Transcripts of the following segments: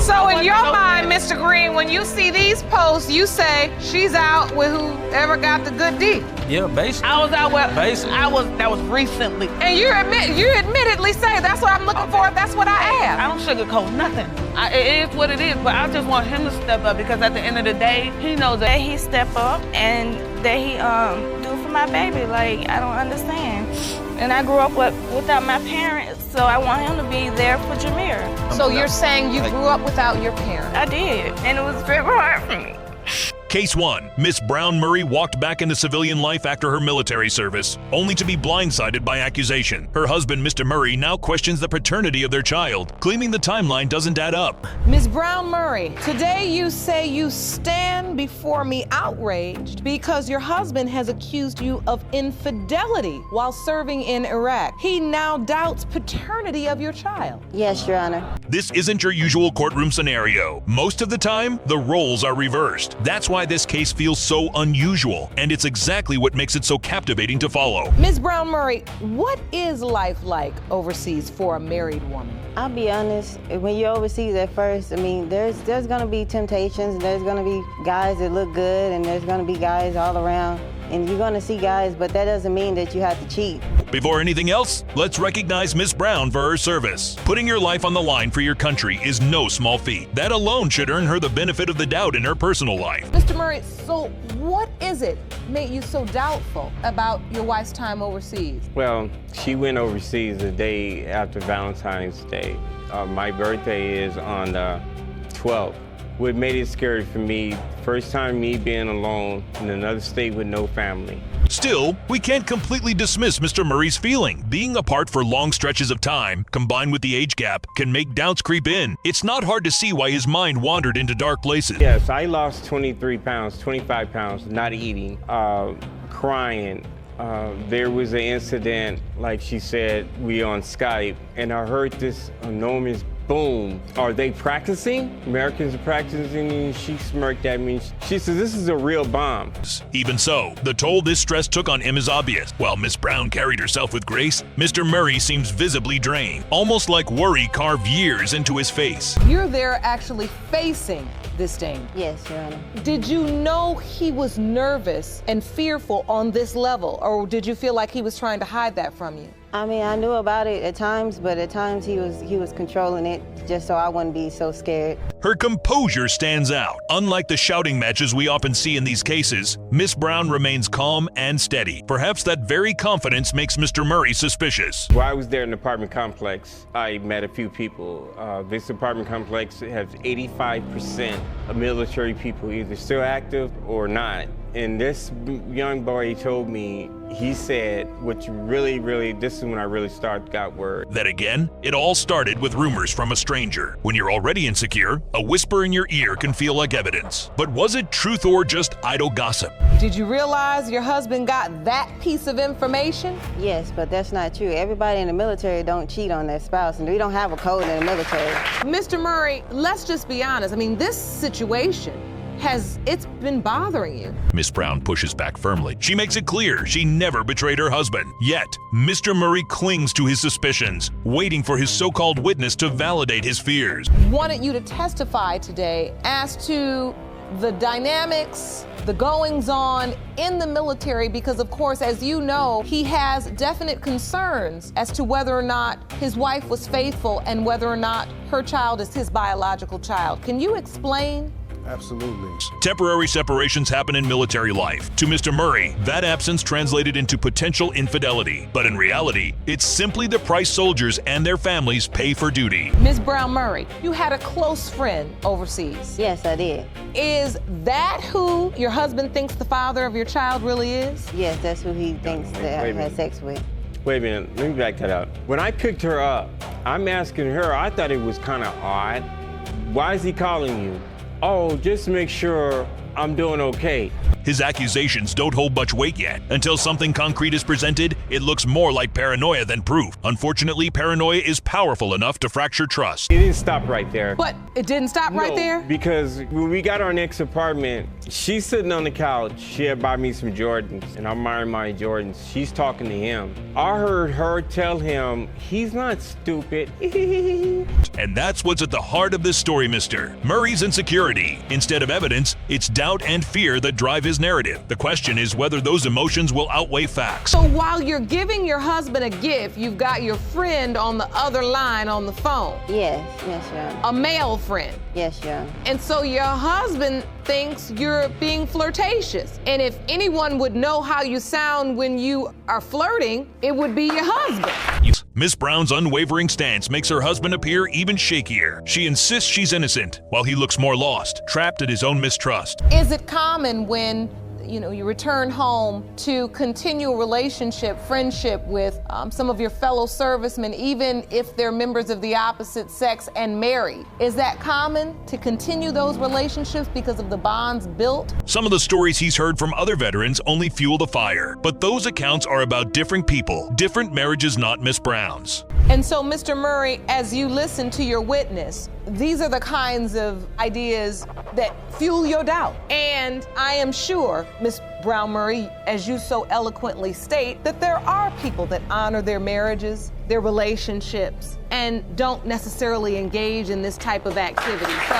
So in your mind, Mr. Green, when you see these posts, you say she's out with whoever got the good D. Yeah, basically. I was out with, Basically. that was recently. And you admittedly say, that's what I'm looking for, that's what I am. I don't sugarcoat nothing. It is what it is, but I just want him to step up because at the end of the day, he knows that he step up and that he do for my baby. Like, I don't understand. And I grew up without my parents, so I want him to be there for Jameer. So you're saying you grew up without your parents? I did, and it was very hard for me. Case 1. Miss Brown Murray walked back into civilian life after her military service, only to be blindsided by accusation. Her husband, Mr. Murray, now questions the paternity of their child, claiming the timeline doesn't add up. Ms. Brown Murray, today you say you stand before me outraged because your husband has accused you of infidelity while serving in Iraq. He now doubts paternity of your child. Yes, Your Honor. This isn't your usual courtroom scenario. Most of the time, the roles are reversed. That's why this case feels so unusual, and it's exactly what makes it so captivating to follow. Ms. Brown Murray, what is life like overseas for a married woman? I'll be honest, when you're overseas at first, I mean, there's gonna be temptations, there's gonna be guys that look good, and there's gonna be guys all around, and you're gonna see guys, but that doesn't mean that you have to cheat. Before anything else, let's recognize Miss Brown for her service. Putting your life on the line for your country is no small feat. That alone should earn her the benefit of the doubt in her personal life. Mr. Murray, so what is it made you so doubtful about your wife's time overseas? Well, she went overseas the day after Valentine's Day. My birthday is on the 12th. What made it scary for me, first time me being alone in another state with no family. Still, we can't completely dismiss Mr. Murray's feeling. Being apart for long stretches of time, combined with the age gap, can make doubts creep in. It's not hard to see why his mind wandered into dark places. Yes, I lost 23 pounds, 25 pounds, not eating, crying. There was an incident, like she said, we on Skype, and I heard this enormous boom. Are they practicing? Americans are practicing, and she smirked at me. She says, this is a real bomb. Even so, the toll this stress took on him is obvious. While Miss Brown carried herself with grace, Mr. Murray seems visibly drained, almost like worry carved years into his face. You're there actually facing this danger. Yes, Your Honor. Did you know he was nervous and fearful on this level, or did you feel like he was trying to hide that from you? I mean, I knew about it at times, but at times he was controlling it just so I wouldn't be so scared. Her composure stands out. Unlike the shouting matches we often see in these cases, Miss Brown remains calm and steady. Perhaps that very confidence makes Mr. Murray suspicious. While I was there in the apartment complex, I met a few people. This apartment complex has 85% of military people either still active or not. And this young boy told me, he said, which really, this is when I really got word. Then again, it all started with rumors from a stranger. When you're already insecure, a whisper in your ear can feel like evidence. But was it truth or just idle gossip? Did you realize your husband got that piece of information? Yes, but that's not true. Everybody in the military don't cheat on their spouse, and we don't have a code in the military. Mr. Murray, let's just be honest. I mean, this situation, it's been bothering you? Miss Brown pushes back firmly. She makes it clear she never betrayed her husband. Yet, Mr. Murray clings to his suspicions, waiting for his so-called witness to validate his fears. Wanted you to testify today as to the dynamics, the goings-on in the military, because of course, as you know, he has definite concerns as to whether or not his wife was faithful and whether or not her child is his biological child. Can you explain? Absolutely. Temporary separations happen in military life. To Mr. Murray, that absence translated into potential infidelity. But in reality, it's simply the price soldiers and their families pay for duty. Ms. Brown Murray, you had a close friend overseas. Yes, I did. Is that who your husband thinks the father of your child really is? Yes, that's who he thinks that I had sex with. Wait a minute, let me back that up. When I picked her up, I'm asking her, I thought it was kind of odd. Why is he calling you? Oh, just to make sure I'm doing okay. His accusations don't hold much weight yet. Until something concrete is presented, it looks more like paranoia than proof. Unfortunately, paranoia is powerful enough to fracture trust. It didn't stop right there. But it didn't stop right No, there? Because when we got our next apartment, she's sitting on the couch. She had bought me some Jordans, and I'm wearing my Jordans. She's talking to him. I heard her tell him, he's not stupid. And that's what's at the heart of this story, Mr. Murray's insecurity. Instead of evidence, it's doubt and fear that drive his narrative. The question is whether those emotions will outweigh facts. So while you're giving your husband a gift, you've got your friend on the other line on the phone. Yes, yeah. A male friend. Yes, yeah. And so your husband thinks you're being flirtatious. And if anyone would know how you sound when you are flirting, it would be your husband. Miss Brown's unwavering stance makes her husband appear even shakier. She insists she's innocent, while he looks more lost, trapped at his own mistrust. Is it common when you return home to continue a relationship, friendship with some of your fellow servicemen, even if they're members of the opposite sex and married? Is that common to continue those relationships because of the bonds built? Some of the stories he's heard from other veterans only fuel the fire, but those accounts are about different people, different marriages, not Miss Brown's. And so, Mr. Murray, as you listen to your witness, these are the kinds of ideas that fuel your doubt. And I am sure, Ms. Brown Murray, as you so eloquently state, that there are people that honor their marriages, their relationships, and don't necessarily engage in this type of activity. So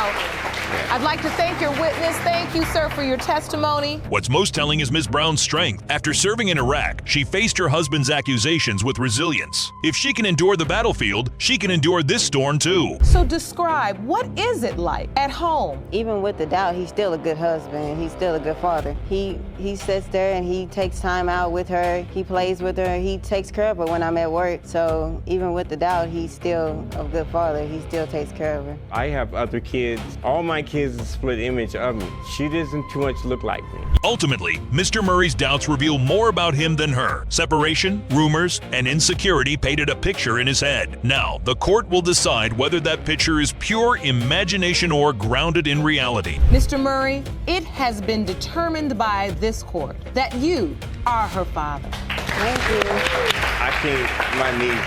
I'd like to thank your witness. Thank you, sir, for your testimony. What's most telling is Miss Brown's strength. After serving in Iraq, she faced her husband's accusations with resilience. If she can endure the battlefield, she can endure this storm too. So describe, what is it like at home? Even with the doubt, he's still a good husband. He's still a good father. He sits there and he takes time out with her. He plays with her. He takes care of her when I'm at work. So even with the doubt, he's still a good father. He still takes care of her. I have other kids. All my kids is a split image of me. She doesn't too much look like me. Ultimately, Mr. Murray's doubts reveal more about him than her. Separation, rumors, and insecurity painted a picture in his head. Now, the court will decide whether that picture is pure imagination or grounded in reality. Mr. Murray, it has been determined by this court that you are her father. Thank you. I think my niece.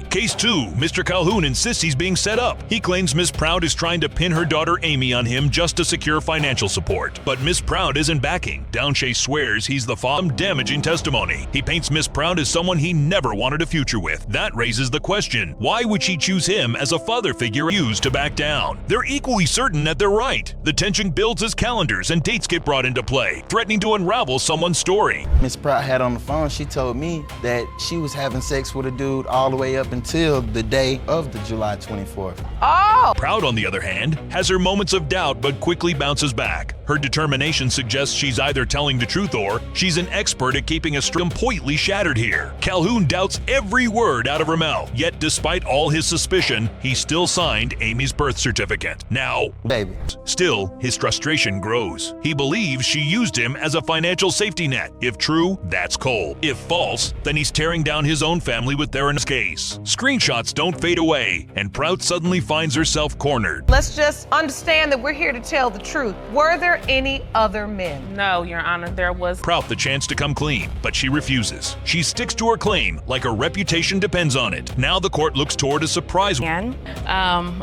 Case 2, Mr. Calhoun insists he's being set up. He claims Miss Proud is trying to pin her daughter Amy on him just to secure financial support. But Miss Proud isn't backing. Downshea swears he's the father. Damaging testimony. He paints Miss Proud as someone he never wanted a future with. That raises the question, why would she choose him as a father figure used to back down? They're equally certain that they're right. The tension builds as calendars and dates get brought into play, threatening to unravel someone's story. Miss Proud had on the phone, she told me that she was having sex with a dude all the way up until the day of the July 24th. Oh! Proud, on the other hand, has her moments of doubt but quickly bounces back. Her determination suggests she's either telling the truth or she's an expert at keeping a story completely shattered here. Calhoun doubts every word out of her mouth, yet despite all his suspicion, he still signed Amy's birth certificate. Now, Baby. Still, his frustration grows. He believes she used him as a financial safety net. If true, that's cold. If false, then he's tearing down his own family with their case. Screenshots don't fade away, and Proud suddenly finds herself cornered. Let's just understand that we're here to tell the truth. Were there any other men? No, Your Honor, there was. Proud the chance to come clean, but she refuses. She sticks to her claim, like her reputation depends on it. Now the court looks toward a surprise. And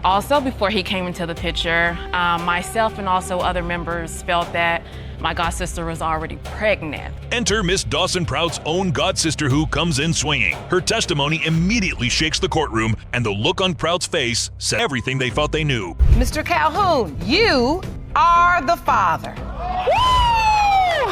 also, before he came into the picture, myself and also other members felt that my godsister was already pregnant. Enter Miss Dawson Proud's own godsister, who comes in swinging. Her testimony immediately shakes the courtroom, and the look on Proud's face said everything they thought they knew. Mr. Calhoun, you are the father. Wow.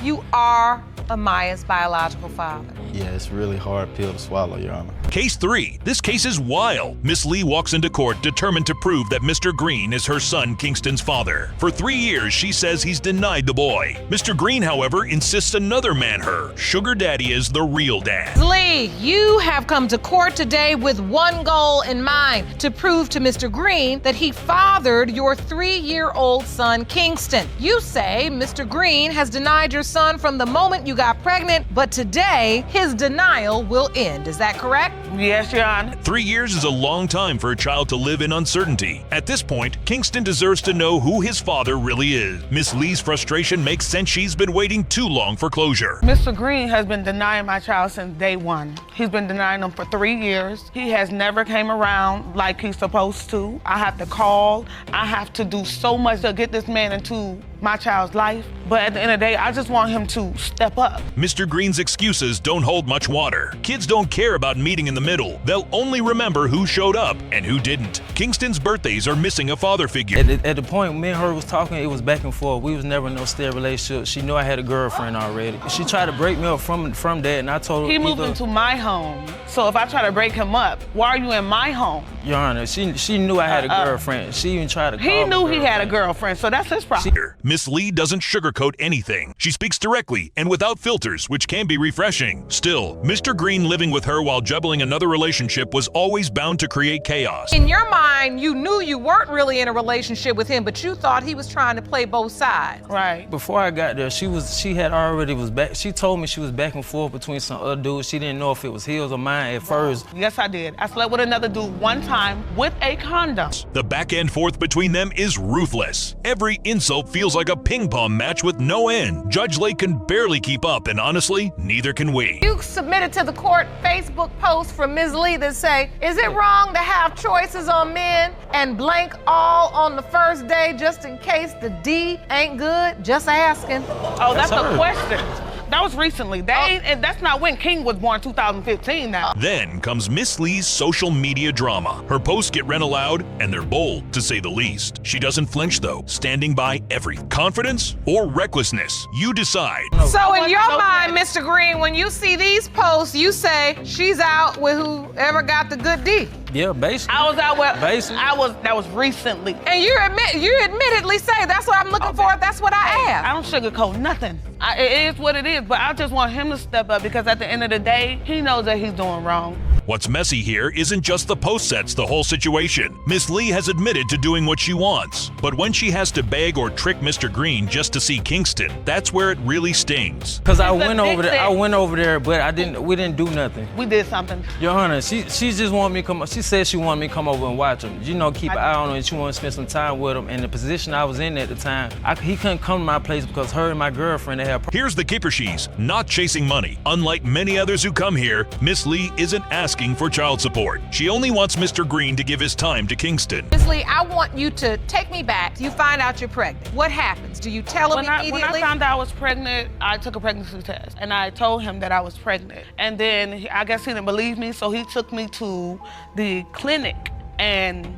You are Amaya's biological father. Yeah, it's a really hard pill to swallow, Your Honor. Case 3. This case is wild. Miss Lee walks into court determined to prove that Mr. Green is her son Kingston's father. For 3 years, she says he's denied the boy. Mr. Green, however, insists another man her sugar daddy is the real dad. Lee, you have come to court today with one goal in mind, to prove to Mr. Green that he fathered your 3-year-old son Kingston. You say Mr. Green has denied your son from the moment you got pregnant, but today his denial will end. Is that correct? Yes, Your Honor. 3 years is a long time for a child to live in uncertainty. At this point, Kingston deserves to know who his father really is. Miss Lee's frustration makes sense she's been waiting too long for closure. Mr. Green has been denying my child since day one. He's been denying them for 3 years. He has never came around like he's supposed to. I have to call. I have to do so much to get this man into my child's life. But at the end of the day, I just want him to step up. Mr. Green's excuses don't hold much water. Kids don't care about meeting in the middle. They'll only remember who showed up and who didn't. Kingston's birthdays are missing a father figure. At the point me and her was talking, it was back and forth. We was never in no steady relationship. She knew I had a girlfriend already. She tried to break me up from that, and I told her He moved into my home. So if I try to break him up, why are you in my home? Your Honor, she knew I had a girlfriend. She even tried to call He knew me he had a girlfriend, so that's his problem. Miss Lee doesn't sugarcoat anything. She speaks directly and without filters, which can be refreshing. Still, Mr. Green living with her while juggling another relationship was always bound to create chaos. In your mind, you knew you weren't really in a relationship with him, but you thought he was trying to play both sides. Right. Before I got there, she told me she was back and forth between some other dudes. She didn't know if it was his or mine at first. Yes, I did. I slept with another dude one time with a condom. The back and forth between them is ruthless. Every insult feels like a ping pong match with no end. Judge Lake can barely keep up, and honestly, neither can we. You submitted to the court Facebook posts from Ms. Lee that say, is it wrong to have choices on men and blank all on the first day just in case the D ain't good? Just asking. Oh, that's a question. That was recently. And that's not when King was born, 2015 now. Then comes Miss Lee's social media drama. Her posts get read aloud, and they're bold, to say the least. She doesn't flinch, though, standing by every confidence or recklessness. You decide. So in your mind, Mr. Green, when you see these posts, you say she's out with whoever got the good D. Yeah, basically. I was out with, Basically. that was recently. And you admittedly say, that's what I'm looking for, that's what I am. I don't sugarcoat nothing. It is what it is, but I just want him to step up because at the end of the day, he knows that he's doing wrong. What's messy here isn't just the post sets the whole situation. Miss Lee has admitted to doing what she wants, but when she has to beg or trick Mr. Green just to see Kingston, that's where it really stings. Cause I went over there, but we didn't do nothing. We did something. Your Honor, she just wanted me to come. She said she wanted me to come over and watch him. You know, keep an eye on him, and she wanted to spend some time with him. And the position I was in at the time, he couldn't come to my place because her and my girlfriend they had. Here's the keeper she's not chasing money. Unlike many others who come here, Miss Lee isn't asking for child support. She only wants Mr. Green to give his time to Kingston. Ms. Lee, I want you to take me back. You find out you're pregnant. What happens? Do you tell him immediately? When I found out I was pregnant, I took a pregnancy test and I told him that I was pregnant. And then I guess he didn't believe me, so he took me to the clinic and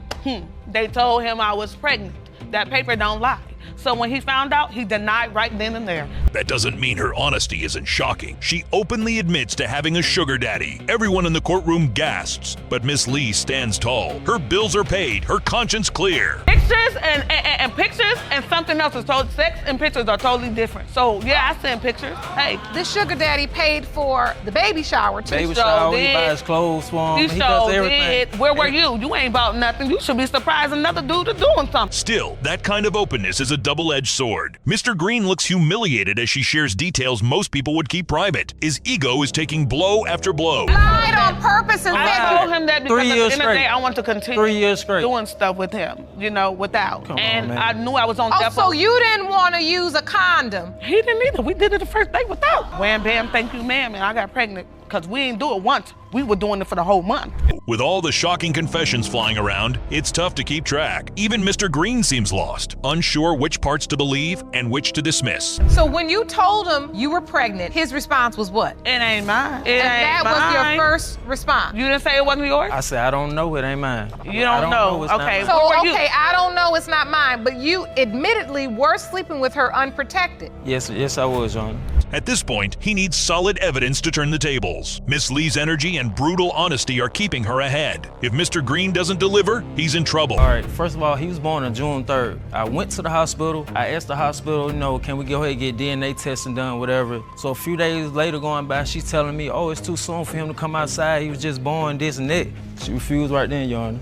they told him I was pregnant. That paper don't lie. So when he found out, he denied right then and there. That doesn't mean her honesty isn't shocking. She openly admits to having a sugar daddy. Everyone in the courtroom gasps, but Miss Lee stands tall. Her bills are paid, her conscience clear. Pictures and pictures and something else is totally, sex and pictures are totally different. So yeah, I send pictures. Hey. This sugar daddy paid for the baby shower too. Baby shower, he buys clothes for him. He does everything. Where were you? You ain't bought nothing. You should be surprised another dude is doing something. Still, that kind of openness is a double-edged sword. Mr. Green looks humiliated as she shares details most people would keep private. His ego is taking blow after blow. Lied on purpose and I told him that because 3 at the years end of the day, straight. I want to continue 3 years straight. doing stuff with him, you know, without. Come on, and man. I knew I was on Oh, death so row. you didn't want to use a condom? He didn't either. We did it the first day without. Wham, bam, thank you, ma'am, and I got pregnant because we didn't do it once. We were doing it for the whole month. With all the shocking confessions flying around, it's tough to keep track. Even Mr. Green seems lost, unsure which parts to believe and which to dismiss. So when you told him you were pregnant, his response was what? It ain't mine. And that was your first response? You didn't say it wasn't yours? I said, I don't know, it ain't mine. You don't know. It's not Okay. mine. So, Where were you? okay, I don't know, it's not mine, but you admittedly were sleeping with her unprotected. Yes, I was, Your Honor. At this point, he needs solid evidence to turn the tables. Miss Lee's energy and brutal honesty are keeping her ahead. If Mr. Green doesn't deliver, he's in trouble. All right, first of all, he was born on June 3rd. I went to the hospital. I asked the hospital, you know, can we go ahead and get DNA testing done, whatever. So a few days later going by, she's telling me, oh, it's too soon for him to come outside. He was just born, this and that. She refused right then, Your Honor.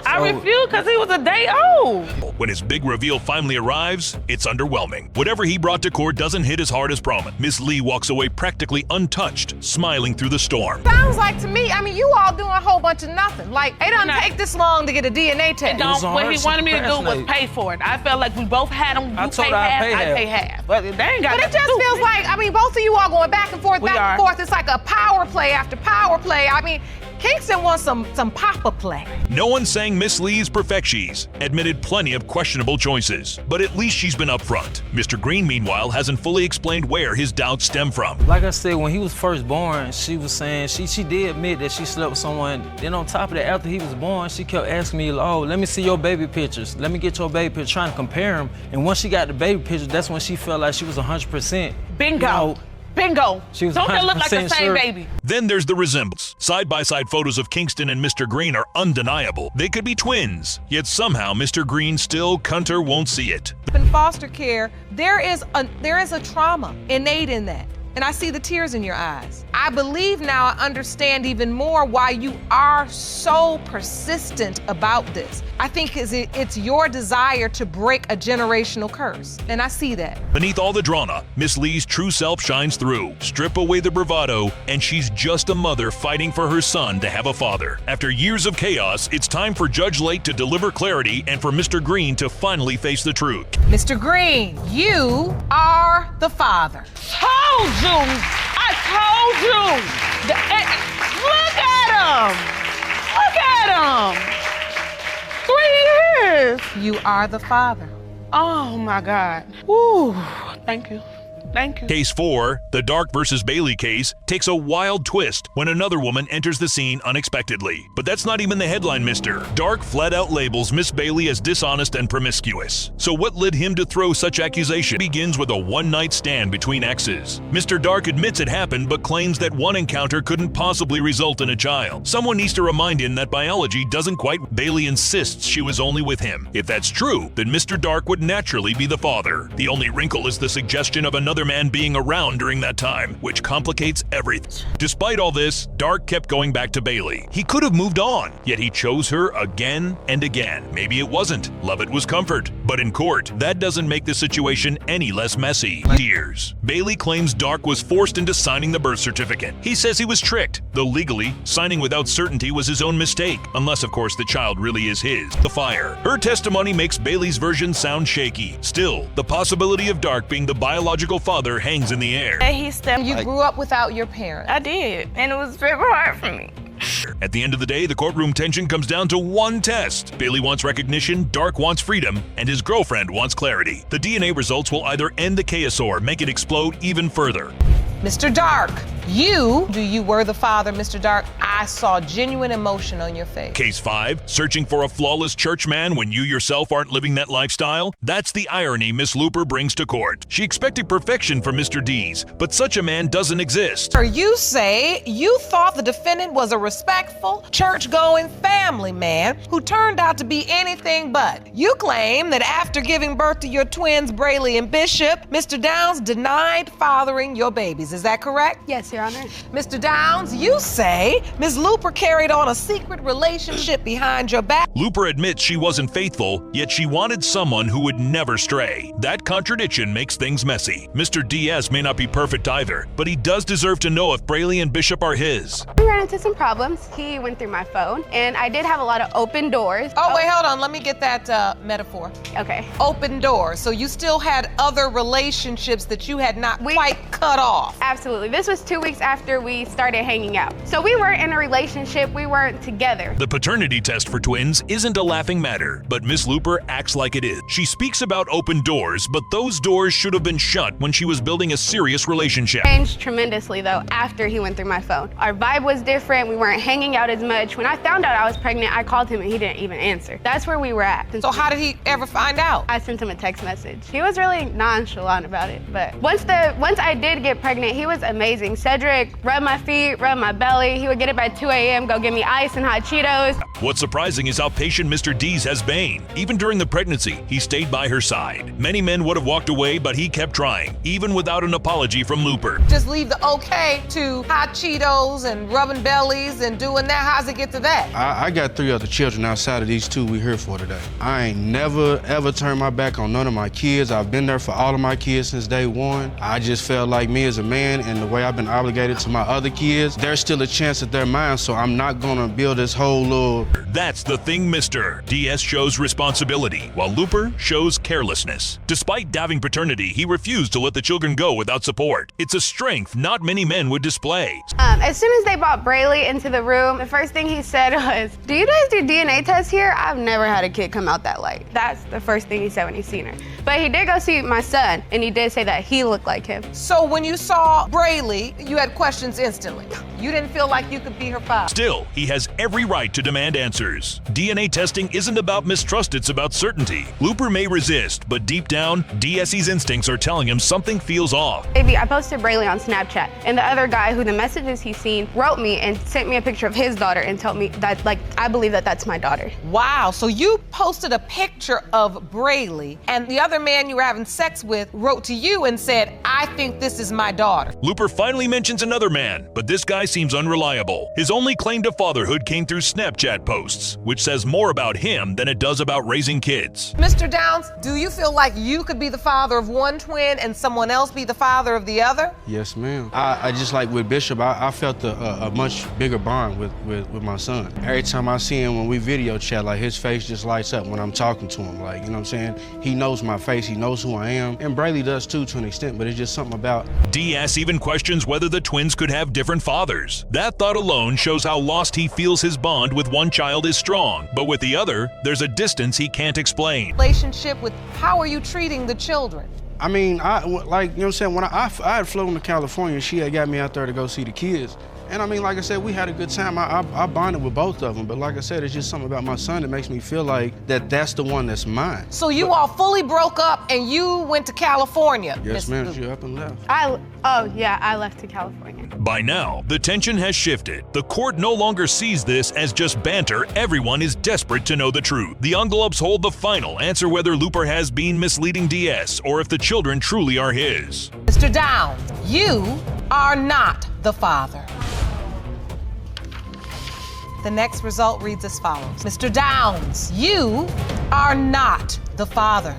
I refused because he was a day old. When his big reveal finally arrives, it's underwhelming. Whatever he brought to court doesn't hit as hard as promised. Miss Lee walks away practically untouched, smiling through the storm. Sounds like to me, I mean, you all doing a whole bunch of nothing. Like, it doesn't take this long to get a DNA test. What he wanted me to do was pay for it. I felt like we both had them. You pay half, I pay half. But they ain't got. But it just feels like, I mean, both of you all going back and forth, back and forth. It's like a power play after power play. I mean, Kingston wants some papa play. No one's saying Miss Lee's perfecties admitted plenty of questionable choices, but at least she's been upfront. Mr. Green, meanwhile, hasn't fully explained where his doubts stem from. Like I said, when he was first born, she was saying she did admit that she slept with someone. Then on top of that, after he was born, she kept asking me, oh, let me see your baby pictures. Let me get your baby picture, trying to compare them. And once she got the baby pictures, that's when she felt like she was 100%. Bingo. You know, Bingo. She was Don't they look like the same sure. baby? Then there's the resemblance. Side-by-side photos of Kingston and Mr. Green are undeniable. They could be twins, yet somehow Mr. Green still won't see it. In foster care, there is a trauma innate in that. And I see the tears in your eyes. I believe now I understand even more why you are so persistent about this. I think it's your desire to break a generational curse, and I see that. Beneath all the drama, Miss Lee's true self shines through. Strip away the bravado, and she's just a mother fighting for her son to have a father. After years of chaos, it's time for Judge Lake to deliver clarity and for Mr. Green to finally face the truth. Mr. Green, you are the father. Told you! I told you! Look at him! Look at him! 3 years! You are the father. Oh my God. Woo. Thank you. Thank you. Case 4, the Dark versus Bailey case, takes a wild twist when another woman enters the scene unexpectedly. But that's not even the headline, mister. Dark flat out labels Miss Bailey as dishonest and promiscuous. So what led him to throw such accusation? Begins with a one-night stand between exes. Mr. Dark admits it happened, but claims that one encounter couldn't possibly result in a child. Someone needs to remind him that biology doesn't quite. Bailey insists she was only with him. If that's true, then Mr. Dark would naturally be the father. The only wrinkle is the suggestion of another man being around during that time, which complicates everything. Despite all this, Dark kept going back to Bailey. He could have moved on, yet he chose her again and again. Maybe it wasn't. Love it was comfort. But in court, that doesn't make the situation any less messy. Years. Bailey claims Dark was forced into signing the birth certificate. He says he was tricked, though legally, signing without certainty was his own mistake, unless of course the child really is his. The fire. Her testimony makes Bailey's version sound shaky. Still, the possibility of Dark being the biological father hangs in the air. You grew up without your parents. I did, and it was very hard for me. At the end of the day, the courtroom tension comes down to one test. Bailey wants recognition, Dark wants freedom, and his girlfriend wants clarity. The DNA results will either end the chaos or make it explode even further. Mr. Dark, you were the father, Mr. Dark. I saw genuine emotion on your face. Case 5, searching for a flawless churchman when you yourself aren't living that lifestyle? That's the irony Miss Looper brings to court. She expected perfection from Mr. Dees, but such a man doesn't exist. You say you thought the defendant was a respectful, church-going family man who turned out to be anything but. You claim that after giving birth to your twins, Brayley and Bishop, Mr. Downs denied fathering your babies. Is that correct? Yes, Your Honor. Mr. Downs, you say Ms. Looper carried on a secret relationship behind your back. Looper admits she wasn't faithful, yet she wanted someone who would never stray. That contradiction makes things messy. Mr. Diaz may not be perfect either, but he does deserve to know if Brayley and Bishop are his. We ran into some problems. He went through my phone, and I did have a lot of open doors. Oh, wait, hold on. Let me get that metaphor. Okay. Open doors. So you still had other relationships that you had not quite cut off. Absolutely. This was 2 weeks after we started hanging out. So we weren't in a relationship. We weren't together. The paternity test for twins isn't a laughing matter, but Miss Looper acts like it is. She speaks about open doors, but those doors should have been shut when she was building a serious relationship. Changed tremendously, though, after he went through my phone. Our vibe was different. We weren't hanging out as much. When I found out I was pregnant, I called him and he didn't even answer. That's where we were at. So how did he ever find out? I sent him a text message. He was really nonchalant about it, but once I did get pregnant, he was amazing. Said Cedric, rub my feet, rub my belly. He would get up at 2 a.m., go get me ice and hot Cheetos. What's surprising is how patient Mr. Dees has been. Even during the pregnancy, he stayed by her side. Many men would have walked away, but he kept trying, even without an apology from Looper. Just leave the okay to hot Cheetos and rubbing bellies and doing that. How's it get to that? I got 3 other children outside of these 2 we here for today. I ain't never, ever turned my back on none of my kids. I've been there for all of my kids since day one. I just felt like me as a man and the way I've been obligated to my other kids, there's still a chance that they're mine, so I'm not gonna build this whole little... That's the thing, mister. DS shows responsibility, while Looper shows carelessness. Despite doubting paternity, he refused to let the children go without support. It's a strength not many men would display. As soon as they brought Brayley into the room, the first thing he said was, "Do you guys do DNA tests here? I've never had a kid come out that light." That's the first thing he said when he seen her. But he did go see my son, and he did say that he looked like him. So when you saw Brayley, you had questions instantly. You didn't feel like you could be her father. Still, he has every right to demand answers. DNA testing isn't about mistrust, it's about certainty. Looper may resist, but deep down, DSE's instincts are telling him something feels off. Baby, I posted Brayley on Snapchat, and the other guy who the messages he's seen wrote me and sent me a picture of his daughter and told me that, like, I believe that that's my daughter. Wow, so you posted a picture of Brayley, and the other man you were having sex with wrote to you and said, "I think this is my daughter." Looper finally mentions another man, but this guy seems unreliable. His only claim to fatherhood came through Snapchat posts, which says more about him than it does about raising kids. Mr. Downs, do you feel like you could be the father of one twin and someone else be the father of the other? Yes, ma'am. I just like with Bishop, I felt a much bigger bond with my son. Every time I see him when we video chat, like his face just lights up when I'm talking to him. Like, you know what I'm saying? He knows my face, he knows who I am. And Brayley does too, to an extent, but it's just something about... DS even questions whether the twins could have different fathers. That thought alone shows how lost he feels his bond with one child is strong, but with the other, there's a distance he can't explain. Relationship with how are you treating the children? I mean, like, you know what I'm saying? When I had flown to California, she had got me out there to go see the kids. And I mean, like I said, we had a good time. I bonded with both of them. But like I said, it's just something about my son that makes me feel like that's the one that's mine. So you all fully broke up and you went to California? Yes, ma'am, she up and left. I left to California. By now, the tension has shifted. The court no longer sees this as just banter. Everyone is desperate to know the truth. The envelopes hold the final answer whether Looper has been misleading DS or if the children truly are his. Mr. Downs, you are not the father. The next result reads as follows. Mr. Downs, you are not the father.